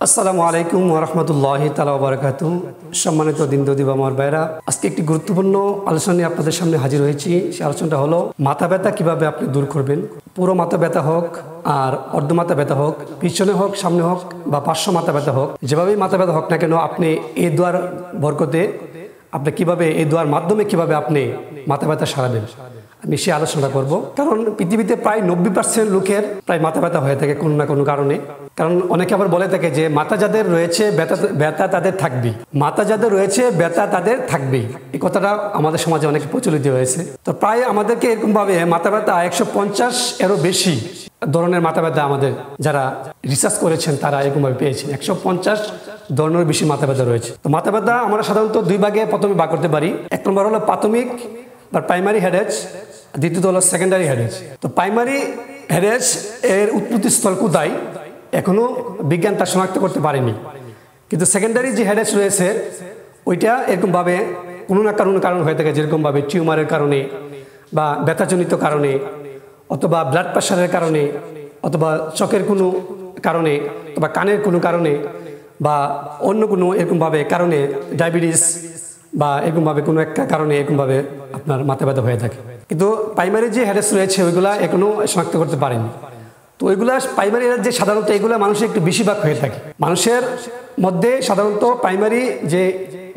আসসালামু আলাইকুম ওয়া রাহমাতুল্লাহি তাআলা ওয়া বারাকাতুহু। সম্মানিত দিনদর্দী আমার ভাইরা, আজকে একটি গুরুত্বপূর্ণ আলোচনা নিয়ে আপনাদের সামনে হাজির হয়েছি। সেই আলোচনাটা হলো মাথা ব্যথা কিভাবে আপনি দূর করবেন। পুরো মাথা ব্যথা হোক আর অর্ধ মাথা ব্যথা হোক, পিছনে হোক সামনে হোক বা পার্শ্ব মাথা ব্যথা হোক, যেভাবেই মাথা ব্যথা হোক না কেন, আপনি এই দোয়ার বরকতে আপনি কিভাবে, এই দোয়ার মাধ্যমে কিভাবে আপনি মাথা ব্যথা সারাবেন, আমি সে আলোচনা করব। কারণ পৃথিবীতে প্রায় 90% লোকের প্রায় মাথা ব্যথা হয়ে থাকে কোনো না কোনো কারণে। কারণ অনেকে আবার বলে থাকে যে মাথা যাদের রয়েছে ব্যথা তাদের থাকবেই, মাথা যাদের রয়েছে ব্যথা তাদের থাকবেই। এই কথাটা আমাদের সমাজে অনেক প্রচলিত হয়েছে। তো প্রায় আমাদেরকে এরকমভাবে মাথা ব্যথা 150 এরও বেশি ধরনের মাথা ব্যথা আমাদের যারা রিসার্চ করেছেন তারা এরকমভাবে পেয়েছেন। 150 ধরনের বেশি মাথা ব্যথা রয়েছে। তো মাথা ব্যথা আমরা সাধারণত দুই ভাগে প্রথমে ভাগ করতে পারি। এক নম্বর হলো প্রাথমিক বা প্রাইমারি হেডেক, দ্বিতীয়ত হলো সেকেন্ডারি হেডেক। তো প্রাইমারি হেডেক এর উৎপত্তি স্থল কোথায় এখনো বিজ্ঞান তা শনাক্ত করতে পারেনি। কিন্তু সেকেন্ডারি যে হেডেক রয়েছে ওইটা এরকমভাবে কোনো না কোনো কারণ হয়ে থাকে, যেরকমভাবে টিউমারের কারণে বা ব্যথাজনিত কারণে অথবা ব্লাড প্রেশারের কারণে অথবা চোখের কোনো কারণে অথবা কানের কোনো কারণে বা অন্য কোনো এরকমভাবে কারণে, ডায়াবেটিস বা এরকমভাবে কোনো একটা কারণে এরকমভাবে আপনার মাথা ব্যথা হয়ে থাকে। কিন্তু প্রাইমারি যে হেডেক রয়েছে ওইগুলা এখনো শনাক্ত করতে পারেনি। তো ওইগুলা প্রাইমারি হেডেক যে সাধারণত এগুলো মানুষের একটু বেশিরভাগ হয়ে থাকে। মানুষের মধ্যে সাধারণত প্রাইমারি যে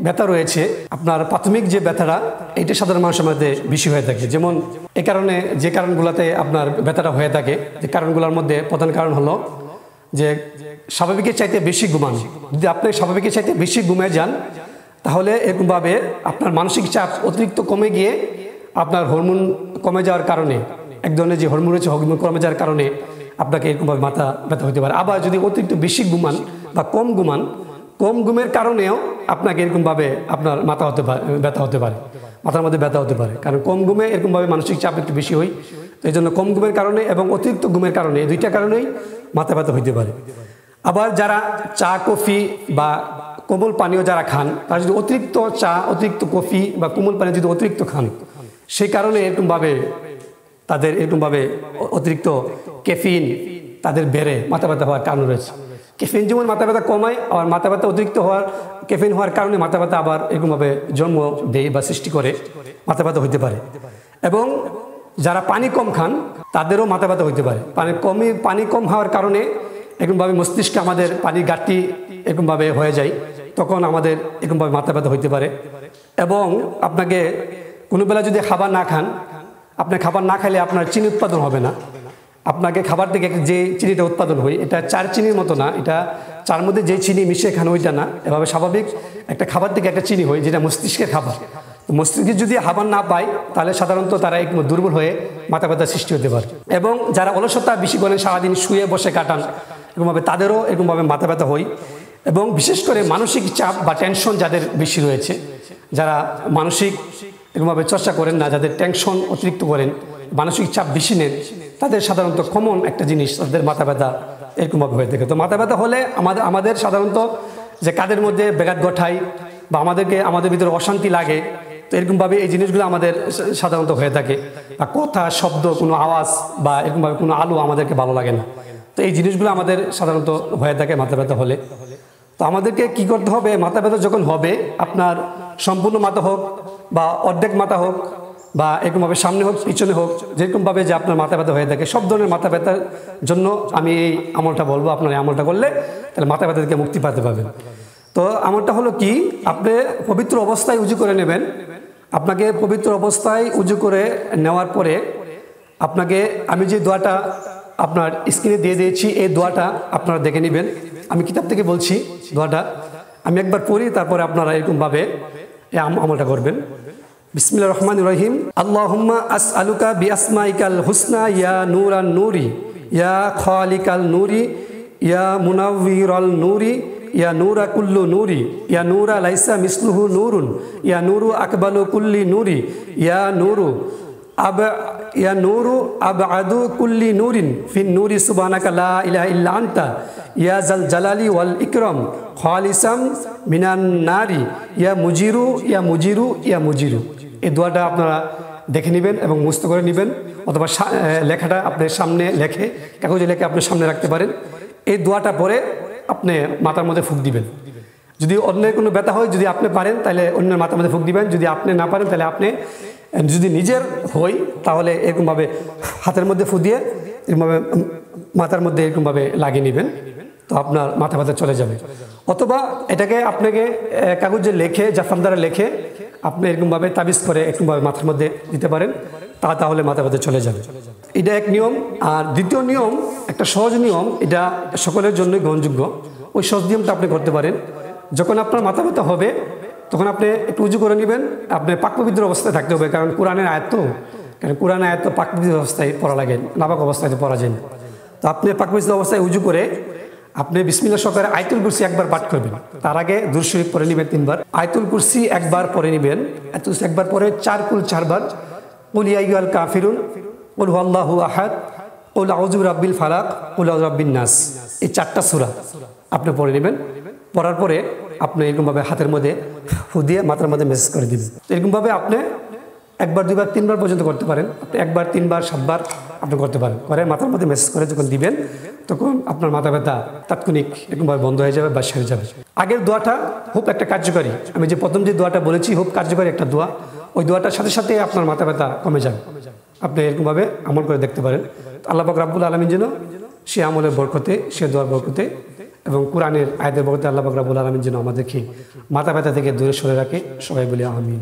ব্যথা রয়েছে, আপনার প্রাথমিক যে ব্যথাটা, এইটা সাধারণ মানুষের মধ্যে বেশি হয়ে থাকে। যেমন এই কারণে যে কারণগুলোতে আপনার ব্যথাটা হয়ে থাকে, যে কারণগুলোর মধ্যে প্রধান কারণ হলো যে স্বাভাবিকের চাইতে বেশি ঘুমান। যদি আপনি স্বাভাবিকের চাইতে বেশি ঘুমিয়ে যান তাহলে এরকমভাবে আপনার মানসিক চাপ অতিরিক্ত কমে গিয়ে আপনার হরমোন কমে যাওয়ার কারণে, এক ধরনের যে হরমোন রয়েছে হরমোন কমে যাওয়ার কারণে আপনাকে এরকমভাবে মাথা ব্যথা হতে পারে। আবার যদি অতিরিক্ত বেশি ঘুমান বা কম ঘুমান, কম ঘুমের কারণেও আপনাকে এরকমভাবে আপনার মাথা ব্যথা হতে পারে, মাথার মধ্যে ব্যথা হতে পারে। কারণ কম ঘুমে এরকমভাবে মানসিক চাপ একটু বেশি হয়। তো এই জন্য কম ঘুমের কারণে এবং অতিরিক্ত ঘুমের কারণে, এই দুইটা কারণেই মাথা ব্যথা হতে পারে। আবার যারা চা কফি বা কোমল পানীয় যারা খান, তারা যদি অতিরিক্ত চা, অতিরিক্ত কফি বা কোমল পানীয় যদি অতিরিক্ত খান, সেই কারণে এরকমভাবে তাদের এরকমভাবে অতিরিক্ত ক্যাফিন তাদের বেড়ে মাথা ব্যথা হওয়ার কারণ রয়েছে। ক্যাফিন যেমন মাথা ব্যথা কমায়, আবার মাথা ব্যথা অতিরিক্ত ক্যাফিন হওয়ার কারণে মাথা ব্যথা আবার এরকমভাবে জন্ম দেয় বা সৃষ্টি করে মাথা ব্যথা হতে পারে। এবং যারা পানি কম খান তাদেরও মাথা ব্যথা হতে পারে। পানি কম হওয়ার কারণে এরকমভাবে মস্তিষ্কে আমাদের পানির ঘাটতি এরকমভাবে হয়ে যায়, তখন আমাদের এরকমভাবে মাথা ব্যথা হতে পারে। এবং আপনাকে কোনো বেলা যদি খাবার না খান, আপনার খাবার না খেলে আপনার চিনি উৎপাদন হবে না। আপনাকে খাবার থেকে যে চিনিটা উৎপাদন হয় এটা চার চিনির মতো না, এটা চার মধ্যে যে চিনি মিশিয়ে খান ওইটা না। এভাবে স্বাভাবিক একটা খাবার থেকে একটা চিনি হয় যেটা মস্তিষ্কের খাবার। মস্তিষ্কে যদি খাবার না পায় তাহলে সাধারণত তারা একটু দুর্বল হয়ে মাথা ব্যথার সৃষ্টি হতে পারে। এবং যারা অলসতা বেশি করেন, সারাদিন শুয়ে বসে কাটান, এরকমভাবে তাদেরও এরকমভাবে মাথা ব্যথা হয়। এবং বিশেষ করে মানসিক চাপ বা টেনশন যাদের বেশি রয়েছে, যারা মানসিক এরকমভাবে চর্চা করেন না, যাদের টেনশন অতিরিক্ত করেন, মানসিক চাপ বেশি নেন, তাদের সাধারণত কমন একটা জিনিস তাদের মাথা ব্যথা এরকমভাবে হয়ে থাকে। তো মাথা ব্যথা হলে আমাদের সাধারণত যে কাদের মধ্যে ব্যাঘাত ঘটায় বা আমাদের ভিতরে অশান্তি লাগে, তো এরকমভাবে এই জিনিসগুলো আমাদের সাধারণত হয়ে থাকে। বা কথা, শব্দ, কোনো আওয়াজ বা এরকমভাবে কোনো আলো আমাদেরকে ভালো লাগে না। তো এই জিনিসগুলো আমাদের সাধারণত হয়ে থাকে মাথা ব্যথা হলে। তো আমাদেরকে কি করতে হবে, মাথা ব্যথা যখন হবে, আপনার সম্পূর্ণ মাথা হোক বা অর্ধেক মাথা হোক বা এরকমভাবে সামনে হোক পিছনে হোক, যেরকমভাবে যে আপনার মাথা ব্যথা হয়ে থাকে, সব ধরনের মাথা ব্যথার জন্য আমি এই আমলটা বলবো। আপনার এই আমলটা করলে তাহলে মাথা ব্যথা থেকে মুক্তি পেতে পারবেন। তো আমলটা হলো কি, আপনি পবিত্র অবস্থায় উজু করে নেবেন। আপনাকে পবিত্র অবস্থায় উজু করে নেওয়ার পরে আপনাকে আমি যে দোয়াটা আপনার স্ক্রিনে দিয়ে দিয়েছি, এই দোয়াটা আপনারা দেখে নেবেন। আমি কিতাব থেকে বলছি দোয়াটা, আমি একবার পড়ি, তারপরে আপনারা এরকমভাবে এই আমলটা করবেন। বিসমিল্লাহির রহমানির রহিম। আল্লাহুম্মা আসআলুকা বিআসমাইকাল হুসনা ইয়া নূরান নূরি ইয়া খালিকাল নূরি ইয়া মুনাওয়িরাল নূরি ইয়া নূরা কুল্লু নূরি ইয়া নূরা লাইসা মিসলুহু নূরুন ইয়া নূরু আকবালু কুল্লি নূরি ইয়া নূরু আবআদু কুল্লি নূরিন ফিন নূরি সুবহানাকা লা ইলাহা ইল্লা আনতা ইয়া জাল জালালি ওয়াল ইকরাম খালিসাম মিনান নারি ইয়া মুজিরু ইয়া মুজিরু ইয়া মুজিরু। এই দোয়াটা আপনারা দেখে নেবেন এবং মুখস্থ করে নেবেন, অথবা লেখাটা আপনার সামনে লেখে, কাগজে লেখে আপনার সামনে রাখতে পারেন। এই দোয়াটা পরে আপনি মাথার মধ্যে ফুঁক দিবেন। যদি অন্যের কোনো ব্যথা হয়, যদি আপনি পারেন তাহলে অন্যের মাথার মধ্যে ফুঁক দিবেন, যদি আপনি না পারেন তাহলে আপনি, যদি নিজের হয় তাহলে এরকমভাবে হাতের মধ্যে ফুঁ দিয়ে এরকমভাবে মাথার মধ্যে এরকমভাবে লাগিয়ে নেবেন, তো আপনার মাথা ব্যথা চলে যাবে। অথবা এটাকে আপনাকে কাগজে লেখে, জাফরান দ্বারা লেখে আপনি এরকমভাবে তাবিজ করে এরকমভাবে মাথার মধ্যে দিতে পারেন, তাহলে মাথা ব্যথা চলে যাবে। এটা এক নিয়ম। আর দ্বিতীয় নিয়ম, একটা সহজ নিয়ম, এটা সকলের জন্যই গ্রহণযোগ্য। ওই সহজ নিয়মটা আপনি করতে পারেন। যখন আপনার মাথা ব্যথা হবে তখন আপনি একটু উজু করে নেবেন। আপনি পাক পবিত্র অবস্থায় থাকতে হবে, কারণ কোরআনের আয়াত তো, কোরআনের আয়াত তো পাক পবিত্র অবস্থায় পড়া লাগে, নাপাক অবস্থায় তো পড়া যায় না। তো আপনি পাক পবিত্র অবস্থায় উজু করে আপনি বিসমিল্লাহ সহকারে আয়াতুল কুরসি একবার পাঠ করবেন। তার আগে দুরূদ শরীফ পড়ে নেবেন 3 বার, আয়াতুল কুরসি একবার পড়ে নেবেন, আয়াতুল কুরসি একবার পরে 4 কুল 4 বার, কুল ইয়া আইয়ুহাল কাফিরুন, কুল হুয়াল্লাহু আহাদ, কুল আউযু বিরাব্বিল ফালাক, কুল আউযু বিরাব্বিন নাস, এই 4টা সূরা আপনি পড়ে নেবেন। পড়ার পরে আপনি এরকমভাবে হাতের মধ্যে ফু দিয়ে মাথার মধ্যে মেসেজ করে দিবেন। এরকমভাবে আপনি 1 বার 2 বার 3 বার পর্যন্ত করতে পারেন। আপনি 1 বার 3 বার 7 বার আপনি করতে পারেন। করে মাথার মধ্যে মেসেজ করে যখন দিবেন তখন আপনার মাথা ব্যথা তাৎক্ষণিক এরকমভাবে বন্ধ হয়ে যাবে বা সেরে যাবে। আগের দোয়াটা খুব একটা কার্যকরী, আমি যে প্রথম যে দোয়াটা বলেছি খুব কার্যকরী একটা দোয়া, ওই দোয়াটার সাথে সাথে আপনার মাথা ব্যথা কমে যাবে। আপনি এরকমভাবে আমল করে দেখতে পারেন। আল্লাহ পাক রব্বুল আলামিন যেন সে আমলের বরকতে, সে দোয়ার বরকতে এবং কোরআনের আয়াতের বরকতে আল্লাহ পাক রব্বুল আলামিন যেন আমাদেরকে মাথা ব্যথা থেকে দূরে সরে রাখে। সবাই বলি আমিন।